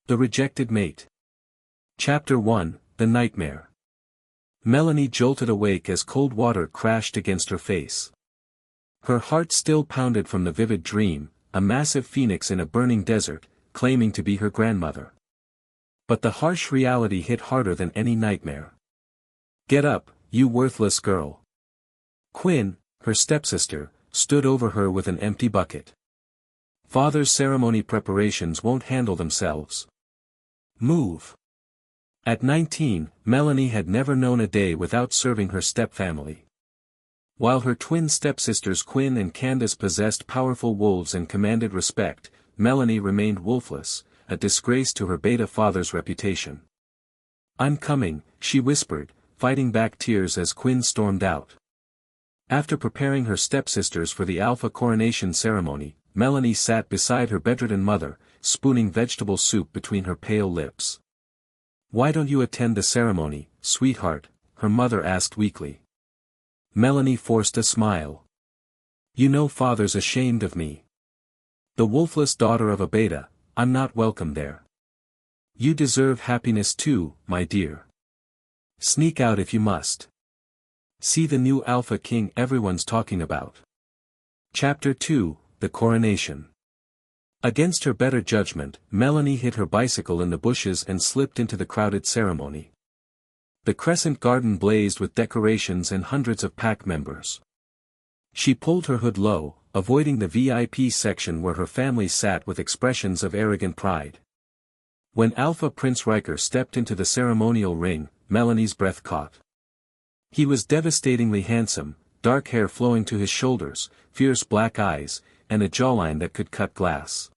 The Rejected Mate. Chapter 1, The Nightmare. Melanie jolted awake as cold water crashed against her face. Her heart still pounded from the vivid dream, a massive phoenix in a burning desert, claiming to be her grandmother. But the harsh reality hit harder than any nightmare. "Get up, you worthless girl." Quinn, her stepsister, stood over her with an empty bucket. "Father's ceremony preparations won't handle themselves. Move." At 19, Melanie had never known a day without serving her stepfamily. While her twin stepsisters Quinn and Candace possessed powerful wolves and commanded respect, Melanie remained wolfless, a disgrace to her beta father's reputation. "I'm coming," she whispered, fighting back tears as Quinn stormed out. After preparing her stepsisters for the alpha coronation ceremony, Melanie sat beside her bedridden mother, spooning vegetable soup between her pale lips. "Why don't you attend the ceremony, sweetheart?" her mother asked weakly. Melanie forced a smile. "You know father's ashamed of me. The wolfless daughter of a beta, I'm not welcome there. You deserve happiness too, my dear. Sneak out if you must. See the new alpha king everyone's talking about." Chapter 2, The Coronation. Against her better judgment, Melanie hid her bicycle in the bushes and slipped into the crowded ceremony. The crescent garden blazed with decorations and hundreds of pack members. She pulled her hood low, avoiding the VIP section where her family sat with expressions of arrogant pride. When Alpha Prince Riker stepped into the ceremonial ring, Melanie's breath caught. He was devastatingly handsome, dark hair flowing to his shoulders, fierce black eyes, and a jawline that could cut glass.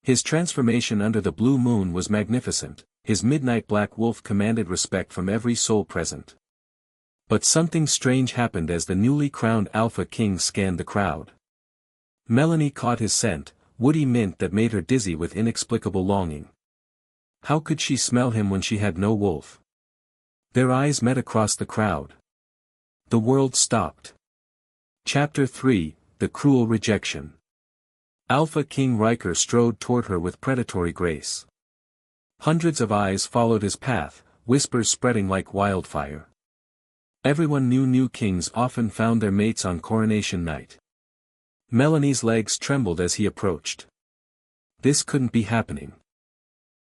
His transformation under the blue moon was magnificent, his midnight black wolf commanded respect from every soul present. But something strange happened as the newly crowned Alpha King scanned the crowd. Melanie caught his scent, woody mint that made her dizzy with inexplicable longing. How could she smell him when she had no wolf? Their eyes met across the crowd. The world stopped. Chapter 3, The Cruel Rejection. Alpha King Riker strode toward her with predatory grace. Hundreds of eyes followed his path, whispers spreading like wildfire. Everyone knew new kings often found their mates on coronation night. Melanie's legs trembled as he approached. This couldn't be happening.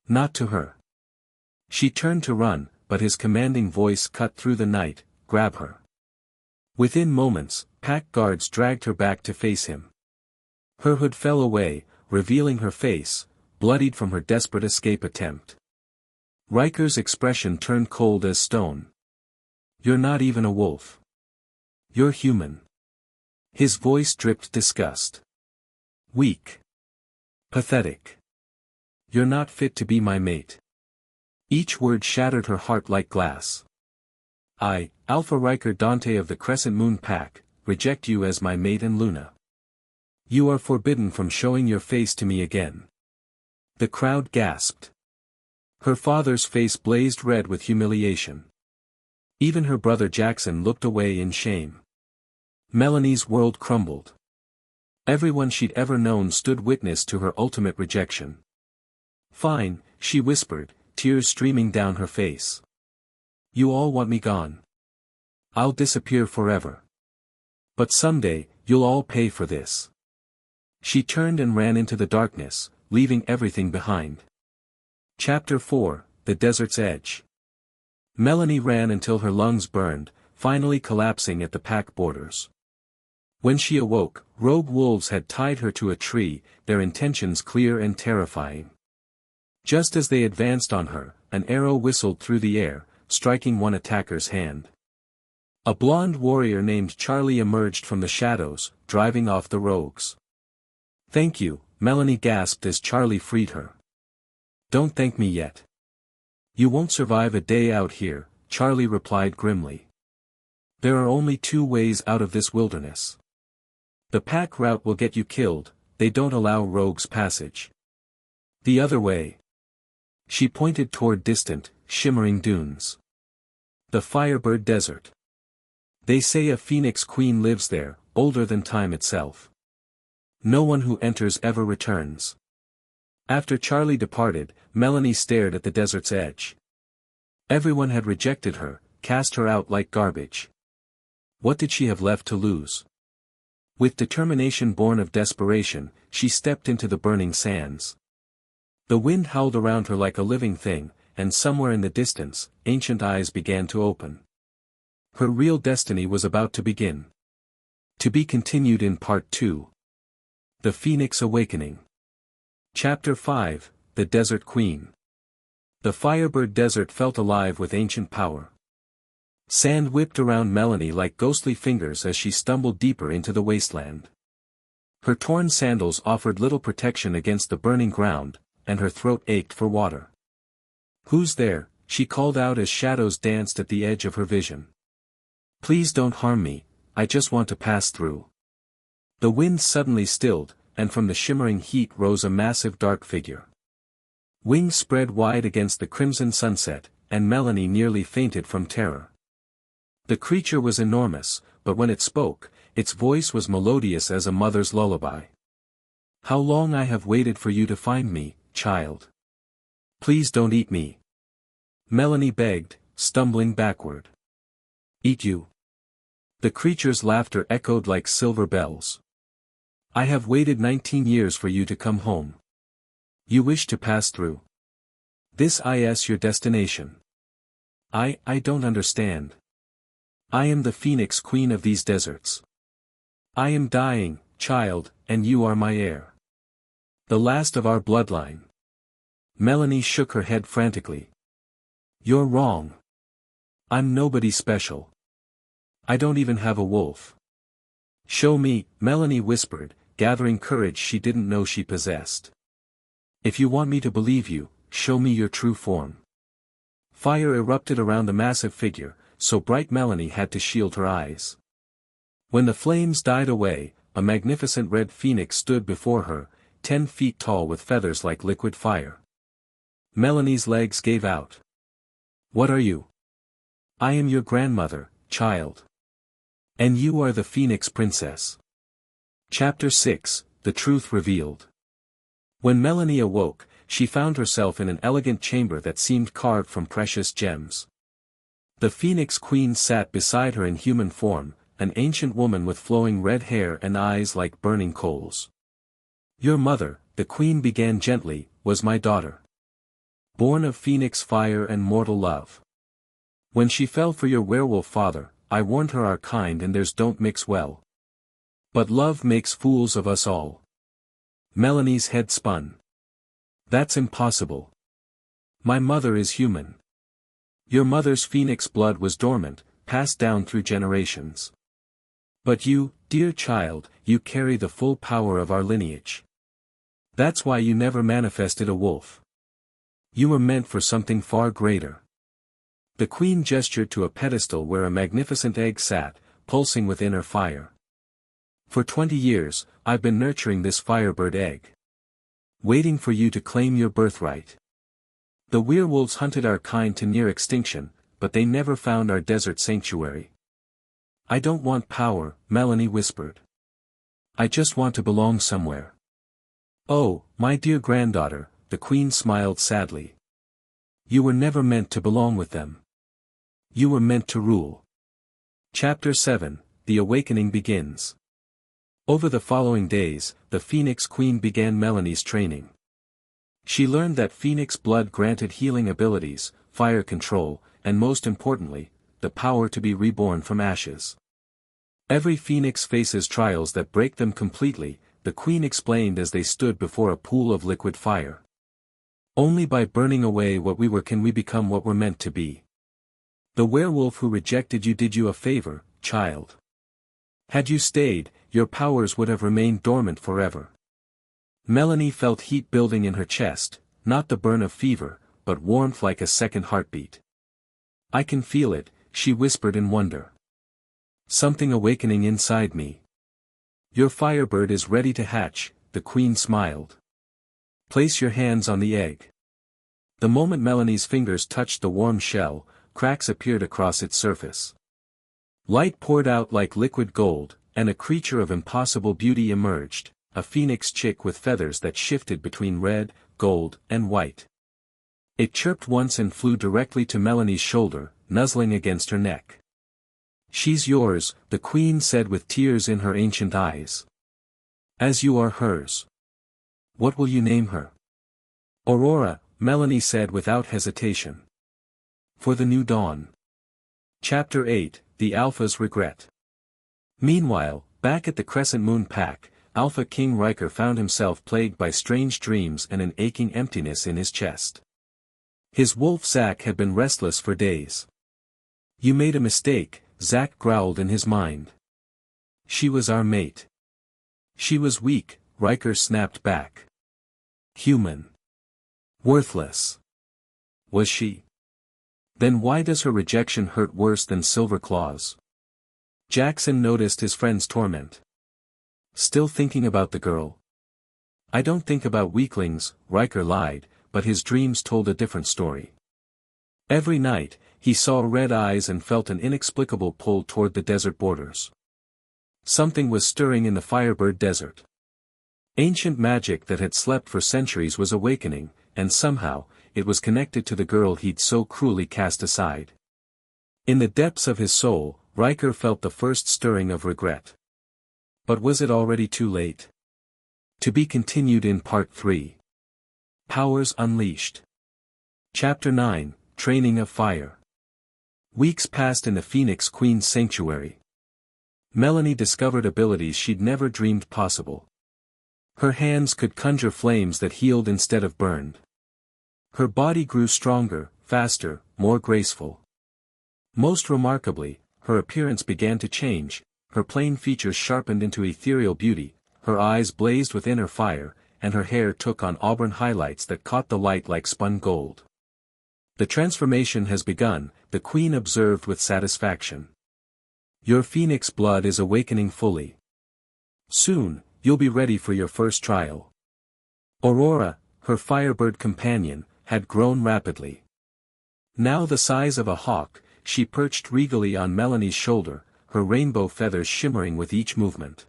Not to her. She turned to run, but his commanding voice cut through the night, "Grab her." Within moments, pack guards dragged her back to face him. Her hood fell away, revealing her face, bloodied from her desperate escape attempt. Riker's expression turned cold as stone. "You're not even a wolf. You're human." His voice dripped disgust. "Weak. Pathetic. You're not fit to be my mate." Each word shattered her heart like glass. "I, Alpha Riker Dante of the Crescent Moon Pack, reject you as my mate and Luna. You are forbidden from showing your face to me again." The crowd gasped. Her father's face blazed red with humiliation. Even her brother Jackson looked away in shame. Melanie's world crumbled. Everyone she'd ever known stood witness to her ultimate rejection. "Fine," she whispered, tears streaming down her face. "You all want me gone. I'll disappear forever. But someday, you'll all pay for this." She turned and ran into the darkness, leaving everything behind. Chapter 4, The Desert's Edge. Melanie ran until her lungs burned, finally collapsing at the pack borders. When she awoke, rogue wolves had tied her to a tree, their intentions clear and terrifying. Just as they advanced on her, an arrow whistled through the air, striking one attacker's hand. A blonde warrior named Charlie emerged from the shadows, driving off the rogues. "Thank you," Melanie gasped as Charlie freed her. "Don't thank me yet. You won't survive a day out here," Charlie replied grimly. "There are only two ways out of this wilderness. The pack route will get you killed, they don't allow rogues passage. The other way." She pointed toward distant, shimmering dunes. "The Firebird Desert. They say a phoenix queen lives there, older than time itself. No one who enters ever returns. After Charlie departed, Melanie stared at the desert's edge. Everyone had rejected her, cast her out like garbage. What did she have left to lose? With determination born of desperation, she stepped into the burning sands. The wind howled around her like a living thing, and somewhere in the distance, ancient eyes began to open. Her real destiny was about to begin. To be continued in Part 2. The Phoenix Awakening. Chapter 5, The Desert Queen. The Firebird Desert felt alive with ancient power. Sand whipped around Melanie like ghostly fingers as she stumbled deeper into the wasteland. Her torn sandals offered little protection against the burning ground, and her throat ached for water. "Who's there?" she called out as shadows danced at the edge of her vision. "Please don't harm me, I just want to pass through." The wind suddenly stilled, and from the shimmering heat rose a massive dark figure. Wings spread wide against the crimson sunset, and Melanie nearly fainted from terror. The creature was enormous, but when it spoke, its voice was melodious as a mother's lullaby. "How long I have waited for you to find me, child. Please don't eat me," Melanie begged, stumbling backward. "Eat you?" The creature's laughter echoed like silver bells. "I have waited 19 years for you to come home. You wish to pass through. This is your destination." I don't understand. I am the Phoenix Queen of these deserts. I am dying, child, and you are my heir. The last of our bloodline." Melanie shook her head frantically. "You're wrong. I'm nobody special. I don't even have a wolf." "Show me," Melanie whispered, gathering courage she didn't know she possessed. "If you want me to believe you, show me your true form." Fire erupted around the massive figure, so bright Melanie had to shield her eyes. When the flames died away, a magnificent red phoenix stood before her, 10 feet tall with feathers like liquid fire. Melanie's legs gave out. "What are you?" "I am your grandmother, child. And you are the Phoenix Princess." Chapter 6, The Truth Revealed. When Melanie awoke, she found herself in an elegant chamber that seemed carved from precious gems. The Phoenix Queen sat beside her in human form, an ancient woman with flowing red hair and eyes like burning coals. "Your mother," the Queen began gently, "was my daughter. Born of Phoenix fire and mortal love. When she fell for your werewolf father, I warned her our kind and theirs don't mix well. But love makes fools of us all." Melanie's head spun. "That's impossible. My mother is human. Your mother's phoenix blood was dormant, passed down through generations. But you, dear child, you carry the full power of our lineage. That's why you never manifested a wolf. You were meant for something far greater." The Queen gestured to a pedestal where a magnificent egg sat, pulsing with inner fire. "For 20 years, I've been nurturing this firebird egg. Waiting for you to claim your birthright. The werewolves hunted our kind to near extinction, but they never found our desert sanctuary." "I don't want power," Melanie whispered. "I just want to belong somewhere." "Oh, my dear granddaughter," the Queen smiled sadly. "You were never meant to belong with them. You were meant to rule." Chapter 7, The Awakening Begins. Over the following days, the Phoenix Queen began Melanie's training. She learned that Phoenix blood granted healing abilities, fire control, and most importantly, the power to be reborn from ashes. "Every Phoenix faces trials that break them completely," the Queen explained as they stood before a pool of liquid fire. "Only by burning away what we were can we become what we're meant to be. The werewolf who rejected you did you a favor, child. Had you stayed, your powers would have remained dormant forever." Melanie felt heat building in her chest, not the burn of fever, but warmth like a second heartbeat. "I can feel it," she whispered in wonder. "Something awakening inside me." "Your firebird is ready to hatch," the Queen smiled. "Place your hands on the egg." The moment Melanie's fingers touched the warm shell, cracks appeared across its surface. Light poured out like liquid gold, and a creature of impossible beauty emerged, a phoenix chick with feathers that shifted between red, gold, and white. It chirped once and flew directly to Melanie's shoulder, nuzzling against her neck. "She's yours," the queen said with tears in her ancient eyes. "As you are hers. What will you name her?" "Aurora," Melanie said without hesitation. "For the new dawn." Chapter 8, The Alpha's Regret. Meanwhile, back at the Crescent Moon Pack, Alpha King Riker found himself plagued by strange dreams and an aching emptiness in his chest. His wolf Zack had been restless for days. "You made a mistake," Zack growled in his mind. "She was our mate." "She was weak," Riker snapped back. "Human. Worthless." "Was she? Then why does her rejection hurt worse than silver claws?" Jackson noticed his friend's torment. "Still thinking about the girl?" "I don't think about weaklings," Riker lied, but his dreams told a different story. Every night, he saw red eyes and felt an inexplicable pull toward the desert borders. Something was stirring in the Firebird Desert. Ancient magic that had slept for centuries was awakening, and somehow, it was connected to the girl he'd so cruelly cast aside. In the depths of his soul, Riker felt the first stirring of regret. But was it already too late? To be continued in Part 3. Powers Unleashed. Chapter 9, Training of Fire. Weeks passed in the Phoenix Queen's sanctuary. Melanie discovered abilities she'd never dreamed possible. Her hands could conjure flames that healed instead of burned. Her body grew stronger, faster, more graceful. Most remarkably, her appearance began to change, her plain features sharpened into ethereal beauty, her eyes blazed with inner fire, and her hair took on auburn highlights that caught the light like spun gold. "The transformation has begun," the queen observed with satisfaction. "Your phoenix blood is awakening fully. Soon, you'll be ready for your first trial." Aurora, her firebird companion, had grown rapidly. Now the size of a hawk, she perched regally on Melanie's shoulder, her rainbow feathers shimmering with each movement.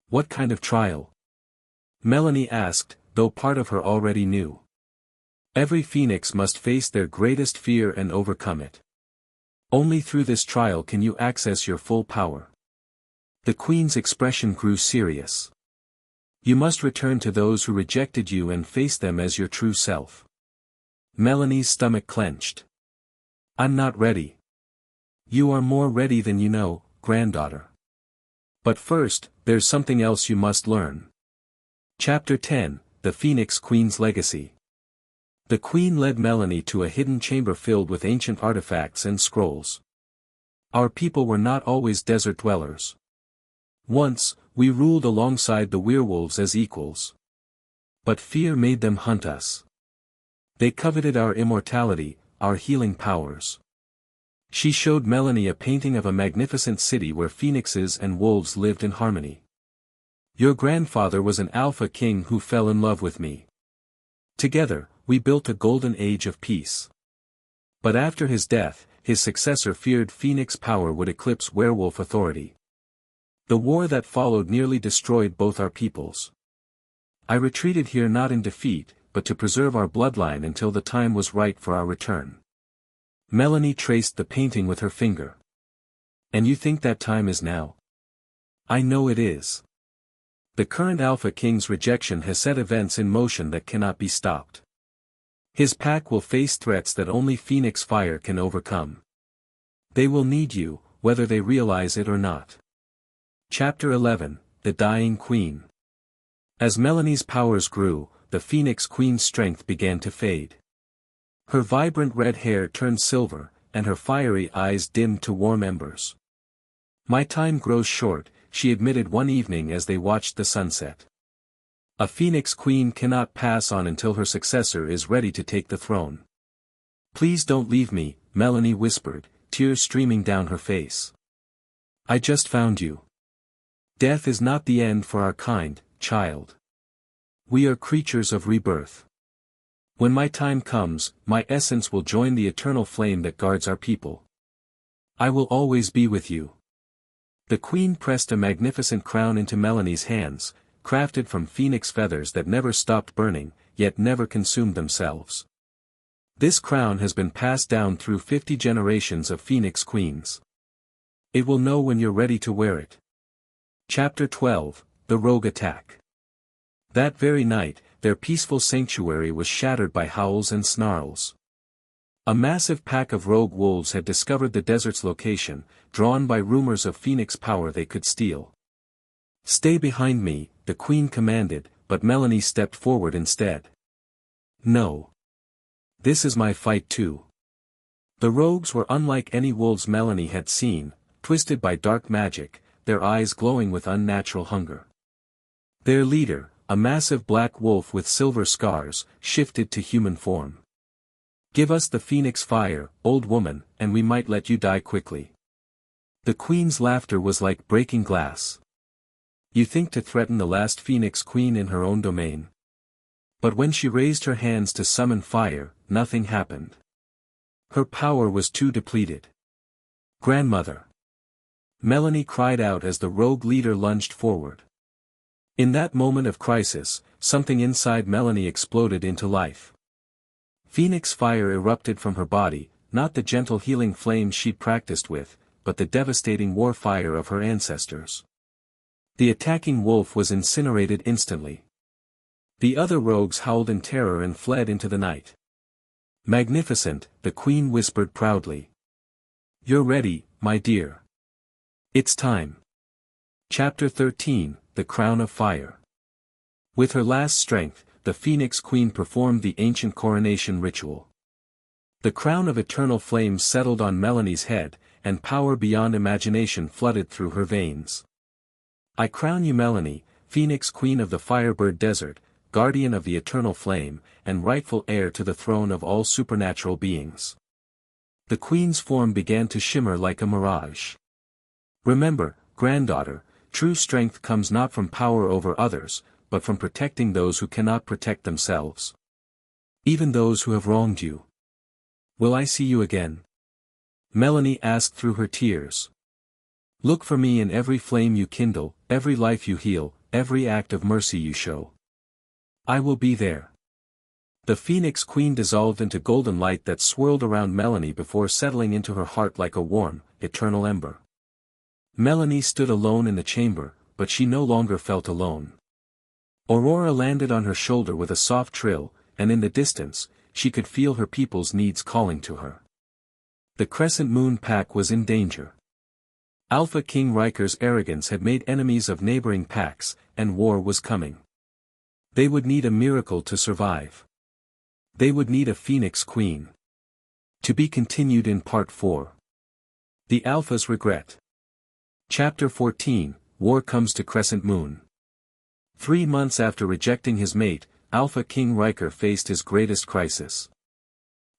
"What kind of trial?" Melanie asked, though part of her already knew. "Every phoenix must face their greatest fear and overcome it. Only through this trial can you access your full power." The queen's expression grew serious. "You must return to those who rejected you and face them as your true self." Melanie's stomach clenched. "I'm not ready." "You are more ready than you know, granddaughter. But first, there's something else you must learn." Chapter 10, The Phoenix Queen's Legacy. The queen led Melanie to a hidden chamber filled with ancient artifacts and scrolls. "Our people were not always desert dwellers. Once, we ruled alongside the werewolves as equals. But fear made them hunt us. They coveted our immortality, our healing powers." She showed Melanie a painting of a magnificent city where phoenixes and wolves lived in harmony. "Your grandfather was an alpha king who fell in love with me. Together, we built a golden age of peace. But after his death, his successor feared phoenix power would eclipse werewolf authority. The war that followed nearly destroyed both our peoples. I retreated here not in defeat, but to preserve our bloodline until the time was right for our return." Melanie traced the painting with her finger. "And you think that time is now?" "I know it is. The current Alpha King's rejection has set events in motion that cannot be stopped. His pack will face threats that only Phoenix Fire can overcome. They will need you, whether they realize it or not." Chapter 11, The Dying Queen. As Melanie's powers grew, the Phoenix Queen's strength began to fade. Her vibrant red hair turned silver, and her fiery eyes dimmed to warm embers. "My time grows short," she admitted one evening as they watched the sunset. "A Phoenix Queen cannot pass on until her successor is ready to take the throne." "Please don't leave me," Melanie whispered, tears streaming down her face. "I just found you. Death is not the end for our kind, child. We are creatures of rebirth. When my time comes, my essence will join the eternal flame that guards our people. I will always be with you." The queen pressed a magnificent crown into Melanie's hands, crafted from phoenix feathers that never stopped burning, yet never consumed themselves. This crown has been passed down through 50 generations of phoenix queens. It will know when you're ready to wear it. Chapter 12, The Rogue Attack. That very night, their peaceful sanctuary was shattered by howls and snarls. A massive pack of rogue wolves had discovered the desert's location, drawn by rumors of phoenix power they could steal. "Stay behind me," the queen commanded, but Melanie stepped forward instead. "No. This is my fight too." The rogues were unlike any wolves Melanie had seen, twisted by dark magic, their eyes glowing with unnatural hunger. Their leader, a massive black wolf with silver scars, shifted to human form. "Give us the phoenix fire, old woman, and we might let you die quickly." The queen's laughter was like breaking glass. "You think to threaten the last phoenix queen in her own domain?" But when she raised her hands to summon fire, nothing happened. Her power was too depleted. "Grandmother!" Melanie cried out as the rogue leader lunged forward. In that moment of crisis, something inside Melanie exploded into life. Phoenix fire erupted from her body, not the gentle healing flame she'd practiced with, but the devastating war fire of her ancestors. The attacking wolf was incinerated instantly. The other rogues howled in terror and fled into the night. "Magnificent," the queen whispered proudly. "You're ready, my dear. It's time." Chapter 13, The Crown of Fire. With her last strength, the Phoenix Queen performed the ancient coronation ritual. The crown of eternal flames settled on Melanie's head, and power beyond imagination flooded through her veins. "I crown you Melanie, Phoenix Queen of the Firebird Desert, guardian of the eternal flame, and rightful heir to the throne of all supernatural beings." The queen's form began to shimmer like a mirage. "Remember, granddaughter, true strength comes not from power over others, but from protecting those who cannot protect themselves. Even those who have wronged you. Will I see you again?" Melanie asked through her tears. "Look for me in every flame you kindle, every life you heal, every act of mercy you show. I will be there." The Phoenix Queen dissolved into golden light that swirled around Melanie before settling into her heart like a warm, eternal ember. Melanie stood alone in the chamber, but she no longer felt alone. Aurora landed on her shoulder with a soft trill, and in the distance, she could feel her people's needs calling to her. The Crescent Moon pack was in danger. Alpha King Riker's arrogance had made enemies of neighboring packs, and war was coming. They would need a miracle to survive. They would need a Phoenix Queen. To be continued in Part 4. The Alpha's Regret. Chapter 14, War Comes to Crescent Moon. 3 months after rejecting his mate, Alpha King Riker faced his greatest crisis.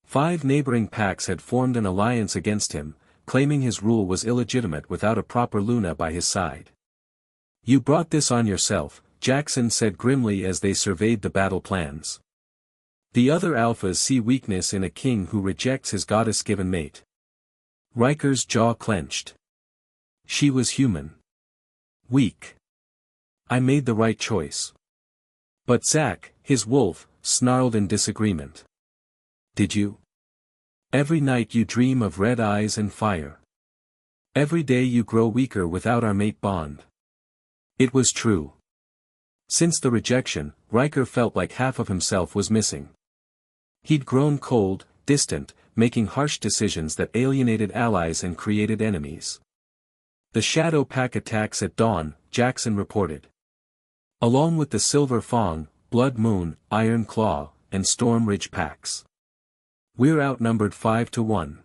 5 neighboring packs had formed an alliance against him, claiming his rule was illegitimate without a proper Luna by his side. "You brought this on yourself," Jackson said grimly as they surveyed the battle plans. "The other alphas see weakness in a king who rejects his goddess-given mate." Riker's jaw clenched. She was human. Weak. "I made the right choice." But Zack, his wolf, snarled in disagreement. "Did you? Every night you dream of red eyes and fire. Every day you grow weaker without our mate bond." It was true. Since the rejection, Riker felt like half of himself was missing. He'd grown cold, distant, making harsh decisions that alienated allies and created enemies. "The Shadow Pack attacks at dawn," Jackson reported. "Along with the Silver Fang, Blood Moon, Iron Claw, and Storm Ridge packs. We're outnumbered 5-1.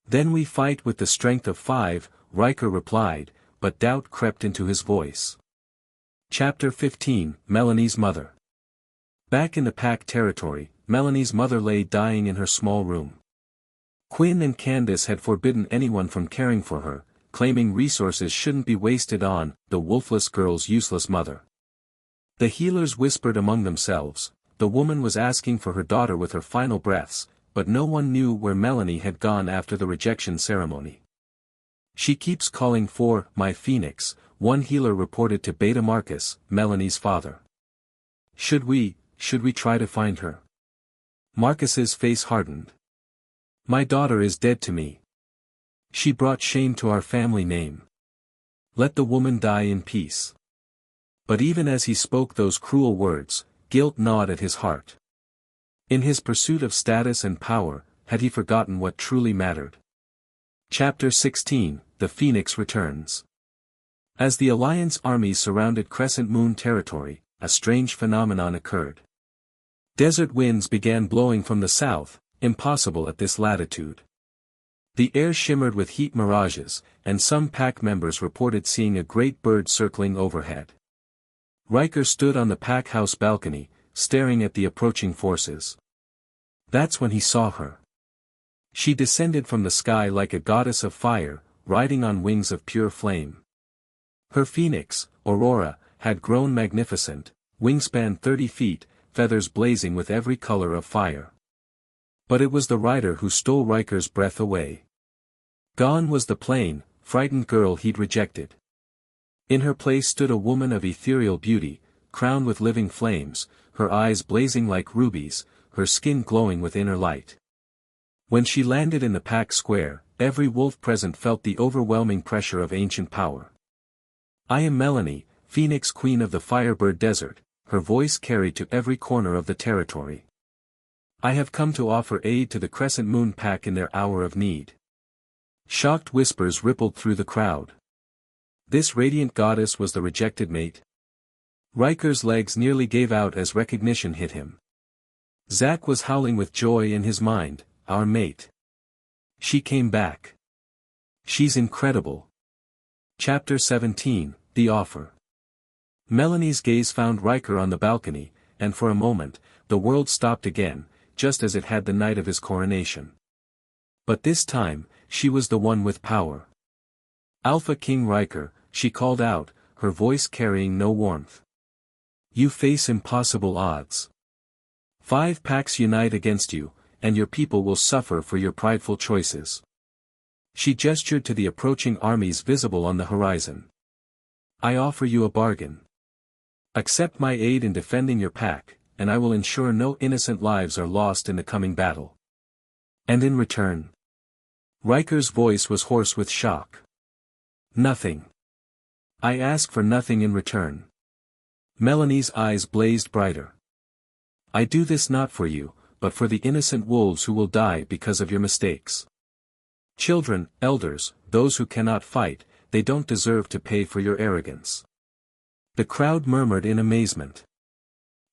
"Then we fight with the strength of 5, Riker replied, but doubt crept into his voice. Chapter 15, Melanie's Mother. Back in the pack territory, Melanie's mother lay dying in her small room. Quinn and Candace had forbidden anyone from caring for her, claiming resources shouldn't be wasted on the wolfless girl's useless mother. The healers whispered among themselves, the woman was asking for her daughter with her final breaths, but no one knew where Melanie had gone after the rejection ceremony. "She keeps calling for my phoenix," one healer reported to Beta Marcus, Melanie's father. Should we try to find her? Marcus's face hardened. My daughter is dead to me. She brought shame to our family name. Let the woman die in peace. But even as he spoke those cruel words, guilt gnawed at his heart. In his pursuit of status and power, had he forgotten what truly mattered? Chapter 16, The Phoenix Returns. As the Alliance armies surrounded Crescent Moon territory, a strange phenomenon occurred. Desert winds began blowing from the south, impossible at this latitude. The air shimmered with heat mirages, and some pack members reported seeing a great bird circling overhead. Riker stood on the pack house balcony, staring at the approaching forces. That's when he saw her. She descended from the sky like a goddess of fire, riding on wings of pure flame. Her phoenix, Aurora, had grown magnificent, wingspan 30 feet, feathers blazing with every color of fire. But it was the rider who stole Riker's breath away. Gone was the plain, frightened girl he'd rejected. In her place stood a woman of ethereal beauty, crowned with living flames, her eyes blazing like rubies, her skin glowing with inner light. When she landed in the pack square, every wolf present felt the overwhelming pressure of ancient power. I am Melanie, Phoenix Queen of the Firebird Desert, her voice carried to every corner of the territory. I have come to offer aid to the Crescent Moon Pack in their hour of need. Shocked whispers rippled through the crowd. This radiant goddess was the rejected mate. Riker's legs nearly gave out as recognition hit him. Zack was howling with joy in his mind, our mate. She came back. She's incredible. Chapter 17, The Offer. Melanie's gaze found Riker on the balcony, and for a moment, the world stopped again, just as it had the night of his coronation. But this time, she was the one with power. Alpha King Riker, she called out, her voice carrying no warmth. You face impossible odds. 5 packs unite against you, and your people will suffer for your prideful choices. She gestured to the approaching armies visible on the horizon. I offer you a bargain. Accept my aid in defending your pack, and I will ensure no innocent lives are lost in the coming battle. And in return? Riker's voice was hoarse with shock. Nothing. I ask for nothing in return. Melanie's eyes blazed brighter. I do this not for you, but for the innocent wolves who will die because of your mistakes. Children, elders, those who cannot fight, they don't deserve to pay for your arrogance. The crowd murmured in amazement.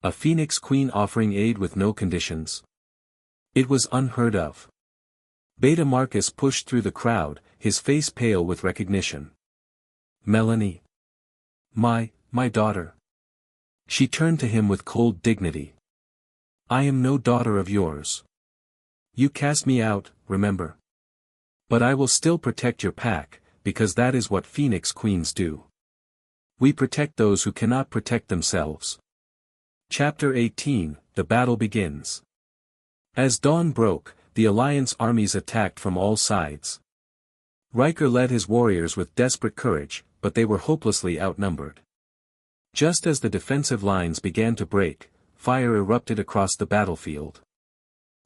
A Phoenix Queen offering aid with no conditions? It was unheard of. Beta Marcus pushed through the crowd, his face pale with recognition. Melanie. My daughter. She turned to him with cold dignity. I am no daughter of yours. You cast me out, remember? But I will still protect your pack, because that is what Phoenix Queens do. We protect those who cannot protect themselves. Chapter 18, The Battle Begins. As dawn broke, the Alliance armies attacked from all sides. Riker led his warriors with desperate courage, but they were hopelessly outnumbered. Just as the defensive lines began to break, fire erupted across the battlefield.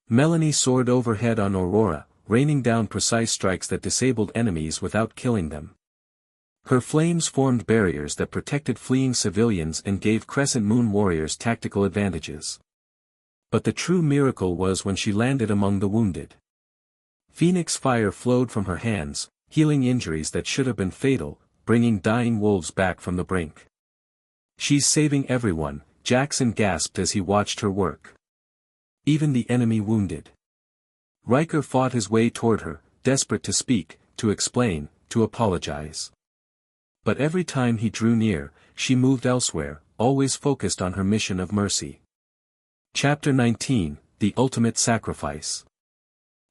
Melanie soared overhead on Aurora, raining down precise strikes that disabled enemies without killing them. Her flames formed barriers that protected fleeing civilians and gave Crescent Moon warriors tactical advantages. But the true miracle was when she landed among the wounded. Phoenix fire flowed from her hands, healing injuries that should have been fatal, bringing dying wolves back from the brink. She's saving everyone, Jackson gasped as he watched her work. Even the enemy wounded. Riker fought his way toward her, desperate to speak, to explain, to apologize. But every time he drew near, she moved elsewhere, always focused on her mission of mercy. Chapter 19, The Ultimate Sacrifice.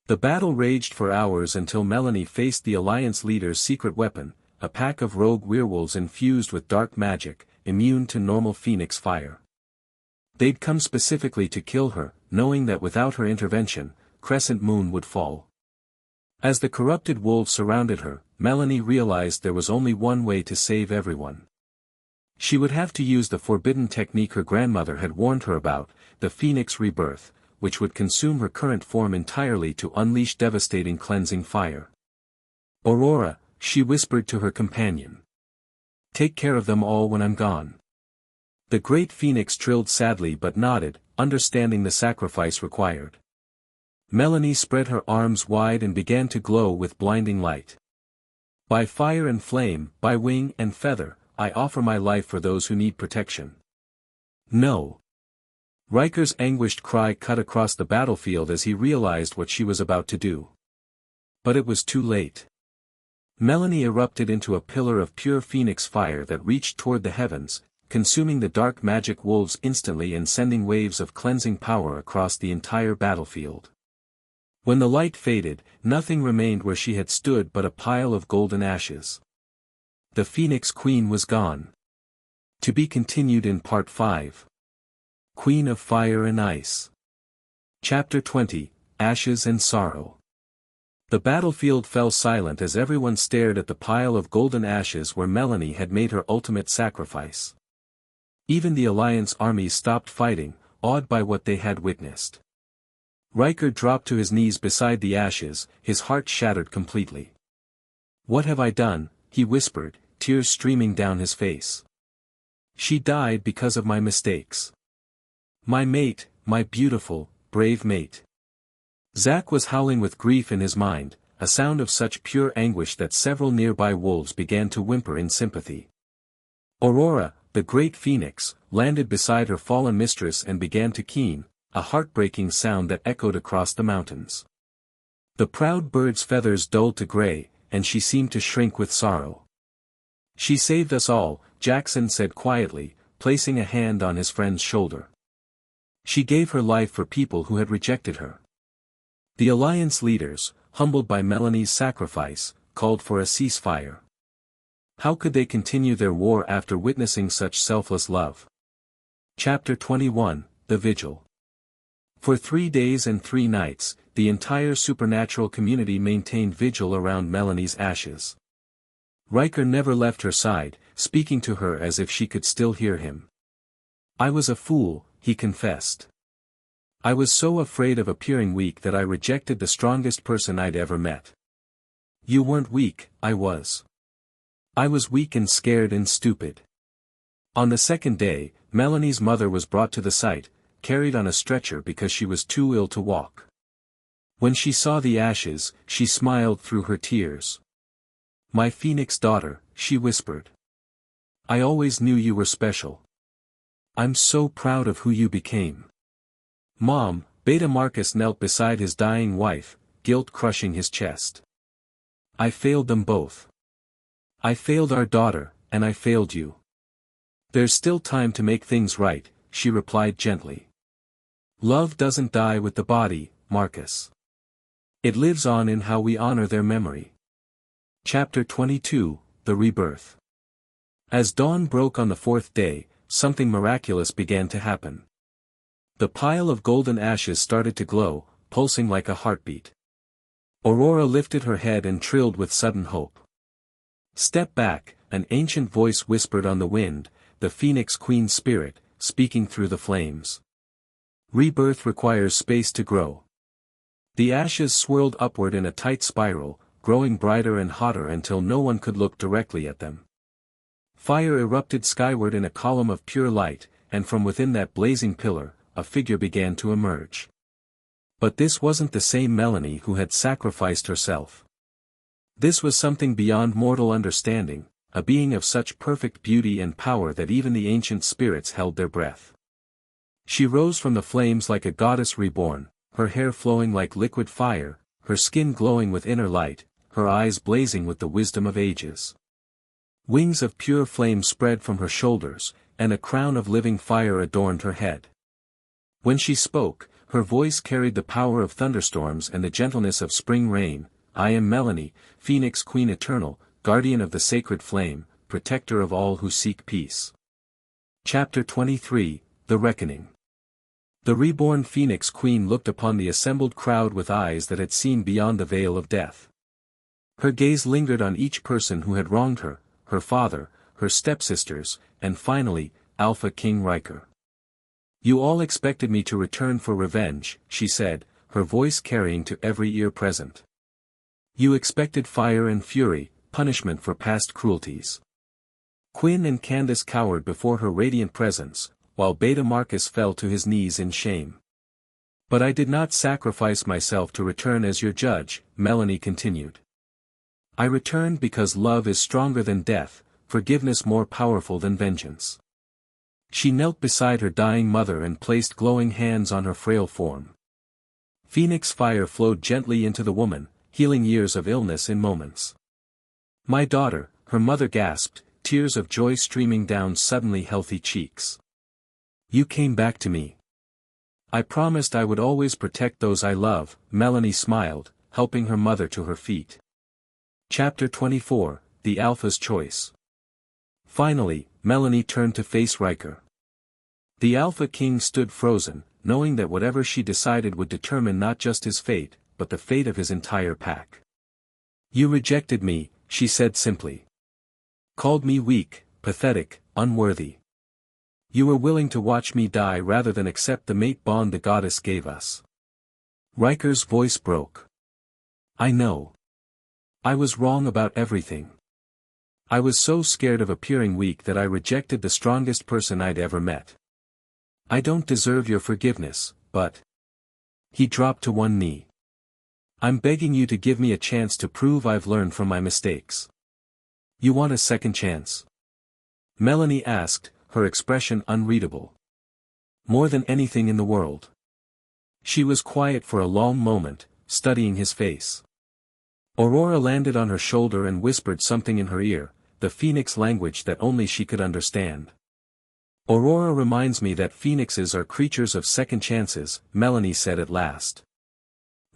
The battle raged for hours until Melanie faced the Alliance leader's secret weapon, a pack of rogue werewolves infused with dark magic, immune to normal Phoenix fire. They'd come specifically to kill her, knowing that without her intervention, Crescent Moon would fall. As the corrupted wolves surrounded her, Melanie realized there was only one way to save everyone. She would have to use the forbidden technique her grandmother had warned her about, the phoenix rebirth, which would consume her current form entirely to unleash devastating cleansing fire. "Aurora," she whispered to her companion. "Take care of them all when I'm gone." The great phoenix trilled sadly but nodded, understanding the sacrifice required. Melanie spread her arms wide and began to glow with blinding light. "By fire and flame, by wing and feather, I offer my life for those who need protection." "No." Riker's anguished cry cut across the battlefield as he realized what she was about to do. But it was too late. Melanie erupted into a pillar of pure phoenix fire that reached toward the heavens, consuming the dark magic wolves instantly and sending waves of cleansing power across the entire battlefield. When the light faded, nothing remained where she had stood but a pile of golden ashes. The Phoenix Queen was gone. To be continued in Part 5. Queen of Fire and Ice. Chapter 20, Ashes and Sorrow. The battlefield fell silent as everyone stared at the pile of golden ashes where Melanie had made her ultimate sacrifice. Even the Alliance armies stopped fighting, awed by what they had witnessed. Riker dropped to his knees beside the ashes, his heart shattered completely. "What have I done?" he whispered, tears streaming down his face. "She died because of my mistakes. My mate, my beautiful, brave mate." Zack was howling with grief in his mind, a sound of such pure anguish that several nearby wolves began to whimper in sympathy. Aurora, the great phoenix, landed beside her fallen mistress and began to keen, a heartbreaking sound that echoed across the mountains. The proud bird's feathers dulled to gray, and she seemed to shrink with sorrow. "She saved us all," Jackson said quietly, placing a hand on his friend's shoulder. "She gave her life for people who had rejected her." The Alliance leaders, humbled by Melanie's sacrifice, called for a ceasefire. How could they continue their war after witnessing such selfless love? Chapter 21, The Vigil. For 3 days and 3 nights, the entire supernatural community maintained vigil around Melanie's ashes. Riker never left her side, speaking to her as if she could still hear him. "I was a fool," he confessed. "I was so afraid of appearing weak that I rejected the strongest person I'd ever met." "You weren't weak, I was. I was weak and scared and stupid." On the second day, Melanie's mother was brought to the site, carried on a stretcher because she was too ill to walk. When she saw the ashes, she smiled through her tears. "My Phoenix daughter," she whispered. "I always knew you were special. I'm so proud of who you became." "Mom," Beta Marcus knelt beside his dying wife, guilt crushing his chest. "I failed them both. I failed our daughter, and I failed you. There's still time to make things right," she replied gently. "Love doesn't die with the body, Marcus. It lives on in how we honor their memory." Chapter 22, The Rebirth. As dawn broke on the 4th day, something miraculous began to happen. The pile of golden ashes started to glow, pulsing like a heartbeat. Aurora lifted her head and trilled with sudden hope. "Step back," an ancient voice whispered on the wind, the Phoenix Queen's spirit, speaking through the flames. "Rebirth requires space to grow." The ashes swirled upward in a tight spiral, growing brighter and hotter until no one could look directly at them. Fire erupted skyward in a column of pure light, and from within that blazing pillar, a figure began to emerge. But this wasn't the same Melanie who had sacrificed herself. This was something beyond mortal understanding, a being of such perfect beauty and power that even the ancient spirits held their breath. She rose from the flames like a goddess reborn, her hair flowing like liquid fire, her skin glowing with inner light, her eyes blazing with the wisdom of ages. Wings of pure flame spread from her shoulders, and a crown of living fire adorned her head. When she spoke, her voice carried the power of thunderstorms and the gentleness of spring rain. "I am Melanie, Phoenix Queen Eternal, guardian of the sacred flame, protector of all who seek peace." Chapter 23, The Reckoning. The reborn Phoenix Queen looked upon the assembled crowd with eyes that had seen beyond the veil of death. Her gaze lingered on each person who had wronged her, her father, her stepsisters, and finally, Alpha King Riker. You all expected me to return for revenge, she said, her voice carrying to every ear present. You expected fire and fury, punishment for past cruelties. Quinn and Candace cowered before her radiant presence, while Beta Marcus fell to his knees in shame. But I did not sacrifice myself to return as your judge, Melanie continued. I returned because love is stronger than death, forgiveness more powerful than vengeance. She knelt beside her dying mother and placed glowing hands on her frail form. Phoenix fire flowed gently into the woman, healing years of illness in moments. My daughter, her mother gasped, tears of joy streaming down suddenly healthy cheeks. You came back to me. I promised I would always protect those I love, Melanie smiled, helping her mother to her feet. Chapter 24, The Alpha's Choice. Finally, Melanie turned to face Riker. The Alpha King stood frozen, knowing that whatever she decided would determine not just his fate, but the fate of his entire pack. You rejected me, she said simply. Called me weak, pathetic, unworthy. You were willing to watch me die rather than accept the mate bond the goddess gave us. Riker's voice broke. I know. I was wrong about everything. I was so scared of appearing weak that I rejected the strongest person I'd ever met. I don't deserve your forgiveness, but... He dropped to one knee. I'm begging you to give me a chance to prove I've learned from my mistakes. You want a second chance? Melanie asked, her expression unreadable. More than anything in the world. She was quiet for a long moment, studying his face. Aurora landed on her shoulder and whispered something in her ear, the Phoenix language that only she could understand. Aurora reminds me that phoenixes are creatures of second chances, Melanie said at last.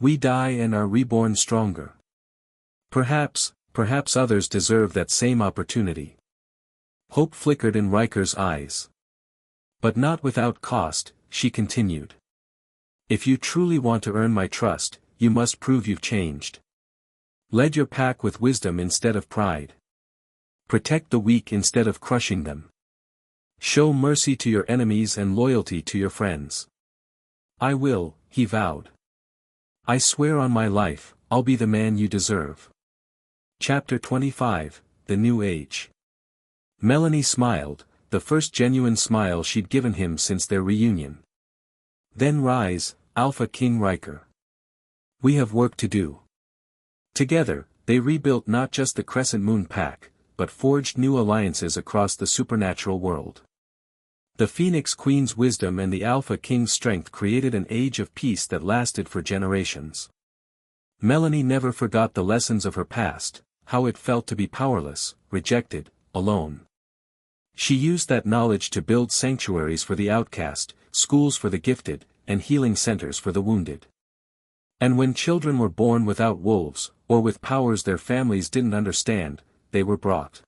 We die and are reborn stronger. Perhaps others deserve that same opportunity. Hope flickered in Riker's eyes. But not without cost, she continued. If you truly want to earn my trust, you must prove you've changed. Lead your pack with wisdom instead of pride. Protect the weak instead of crushing them. Show mercy to your enemies and loyalty to your friends. I will, he vowed. I swear on my life, I'll be the man you deserve. Chapter 25, The New Age. Melanie smiled, the first genuine smile she'd given him since their reunion. Then rise, Alpha King Riker. We have work to do. Together, they rebuilt not just the Crescent Moon Pack, but forged new alliances across the supernatural world. The Phoenix Queen's wisdom and the Alpha King's strength created an age of peace that lasted for generations. Melanie never forgot the lessons of her past, how it felt to be powerless, rejected, alone. She used that knowledge to build sanctuaries for the outcast, schools for the gifted, and healing centers for the wounded. And when children were born without wolves, or with powers their families didn't understand, they were brought